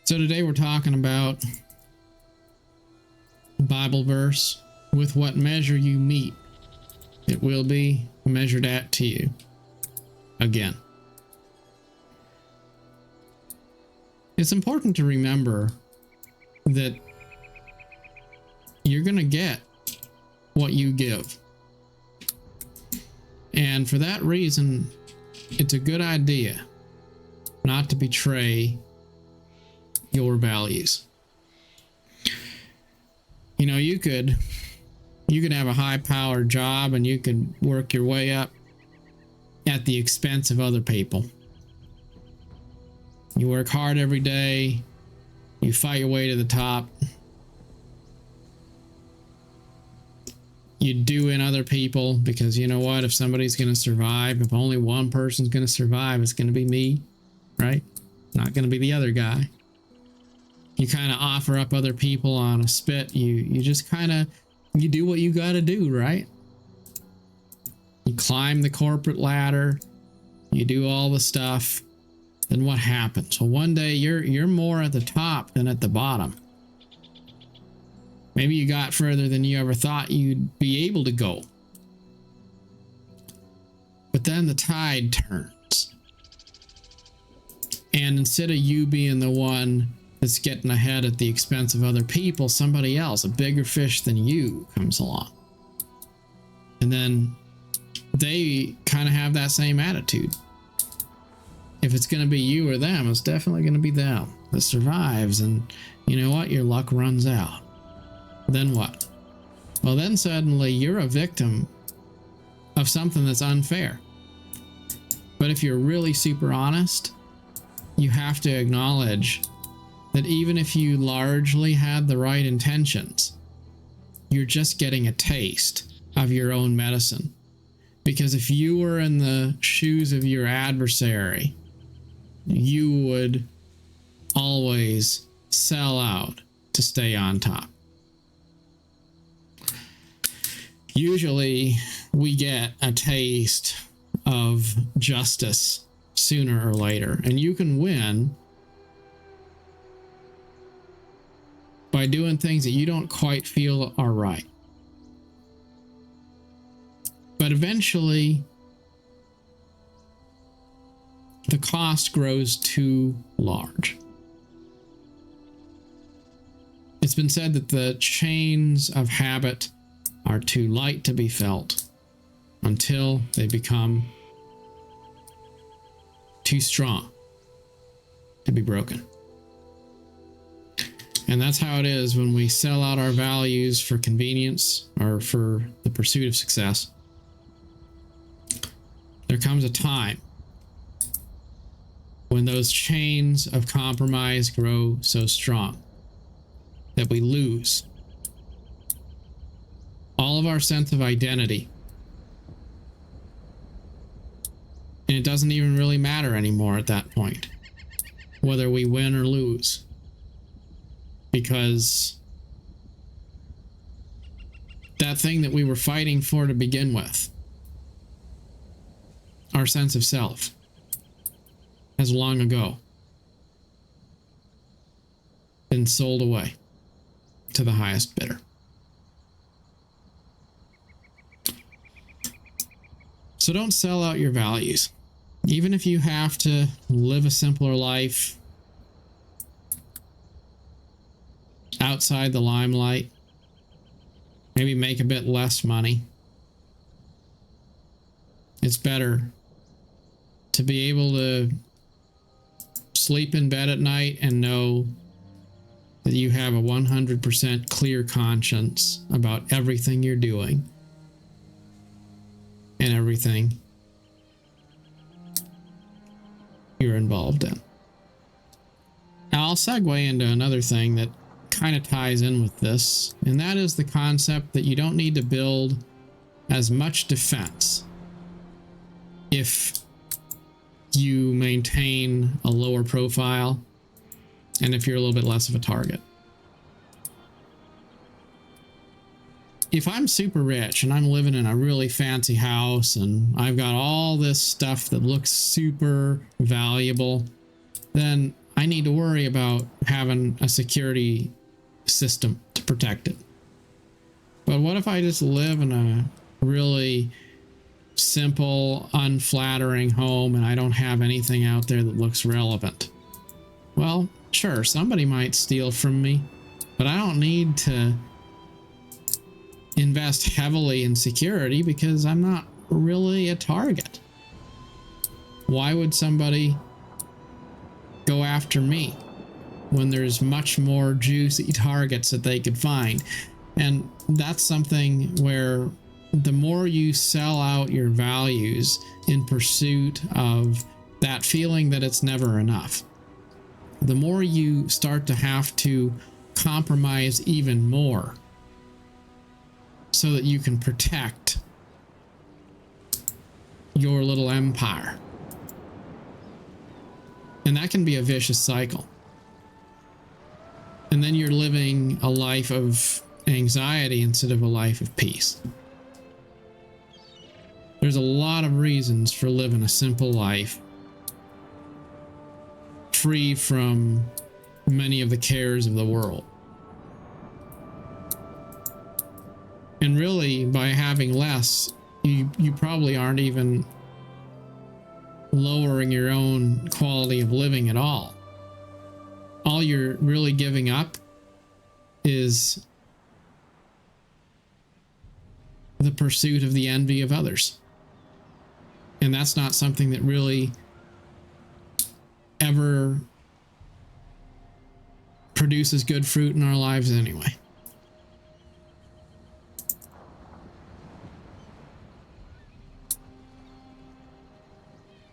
So today we're talking about Bible verse, with what measure you meet, it will be measured at to you again. It's important to remember that you're going to get what you give. And for that reason, it's a good idea not to betray your values. You know, you could have a high-powered job and you could work your way up at the expense of other people. You work hard every day, you fight your way to the top. You do in other people because you know what? If somebody's going to survive, if only one person's going to survive, it's going to be me, right? Not going to be the other guy. You kind of offer up other people on a spit. You just kind of, you do what you got to do, right? You climb the corporate ladder. You do all the stuff. Then what happens? Well, one day you're more at the top than at the bottom. Maybe you got further than you ever thought you'd be able to go. But then the tide turns. And instead of you being the one that's getting ahead at the expense of other people, somebody else, a bigger fish than you, comes along. And then they kind of have that same attitude. If it's going to be you or them, it's definitely going to be them that survives. And you know what? Your luck runs out. Then what? Well, then suddenly you're a victim of something that's unfair. But if you're really super honest, you have to acknowledge that even if you largely had the right intentions, you're just getting a taste of your own medicine. Because if you were in the shoes of your adversary, you would always sell out to stay on top. Usually we get a taste of justice sooner or later, and you can win by doing things that you don't quite feel are right. But eventually, the cost grows too large. It's been said that the chains of habit are too light to be felt until they become too strong to be broken. And that's how it is when we sell out our values for convenience or for the pursuit of success. There comes a time when those chains of compromise grow so strong that we lose all of our sense of identity. And it doesn't even really matter anymore at that point, whether we win or lose. Because that thing that we were fighting for to begin with, our sense of self, has long ago been sold away to the highest bidder. So don't sell out your values. Even if you have to live a simpler life outside the limelight, maybe make a bit less money, it's better to be able to sleep in bed at night and know that you have a 100% clear conscience about everything you're doing and everything you're involved in. Now I'll segue into another thing that kind of ties in with this, and that is the concept that you don't need to build as much defense if you maintain a lower profile and if you're a little bit less of a target. If I'm super rich and I'm living in a really fancy house and I've got all this stuff that looks super valuable, then I need to worry about having a security system to protect it. But what if I just live in a really simple, unflattering home and I don't have anything out there that looks relevant? Well, sure, somebody might steal from me, but I don't need to invest heavily in security because I'm not really a target. Why would somebody go after me when there's much more juicy targets that they could find? And that's something where the more you sell out your values in pursuit of that feeling that it's never enough, the more you start to have to compromise even more so that you can protect your little empire. And that can be a vicious cycle. And then you're living a life of anxiety instead of a life of peace. There's a lot of reasons for living a simple life, free from many of the cares of the world. And really, by having less, you probably aren't even lowering your own quality of living at all. All you're really giving up is the pursuit of the envy of others. And that's not something that really ever produces good fruit in our lives anyway.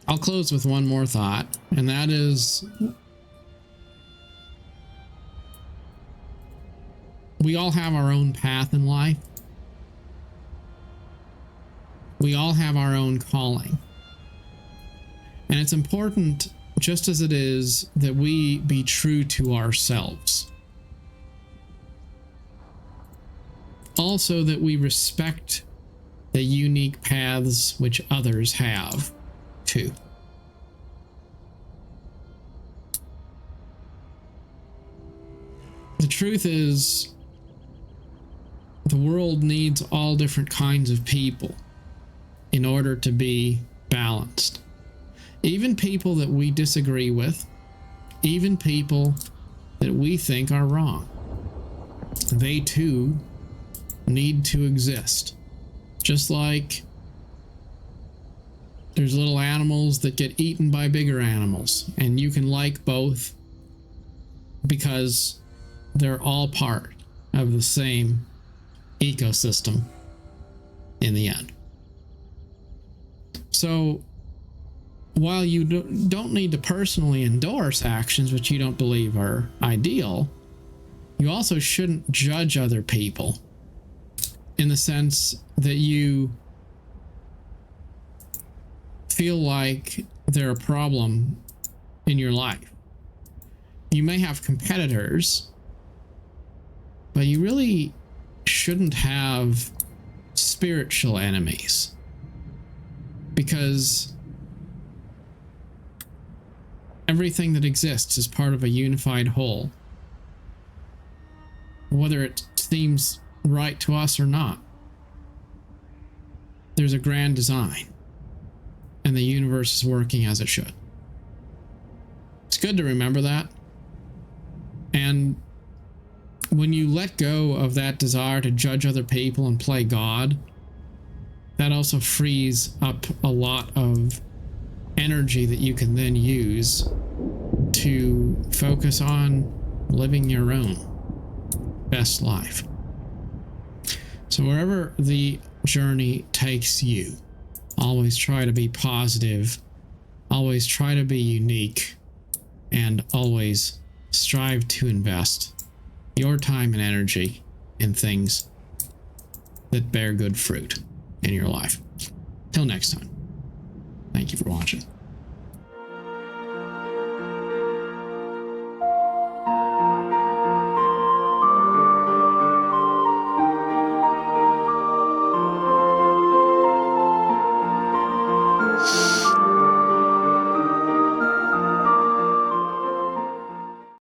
I'll close with one more thought, and that is, we all have our own path in life. We all have our own calling. And it's important, just as it is, that we be true to ourselves. Also, that we respect the unique paths which others have, too. The truth is, the world needs all different kinds of people in order to be balanced. Even people that we disagree with, even people that we think are wrong. They too need to exist. Just like there's little animals that get eaten by bigger animals, and you can like both because they're all part of the same ecosystem in the end. So while you don't need to personally endorse actions which you don't believe are ideal, you also shouldn't judge other people in the sense that you feel like they're a problem in your life. You may have competitors, but you really shouldn't have spiritual enemies, because everything that exists is part of a unified whole, whether it seems right to us or not. There's a grand design, and the universe is working as it should. It's good to remember that. And when you let go of that desire to judge other people and play God, that also frees up a lot of energy that you can then use to focus on living your own best life. So wherever the journey takes you, always try to be positive, always try to be unique, and always strive to invest your time and energy in things that bear good fruit in your life. Till next time, thank you for watching.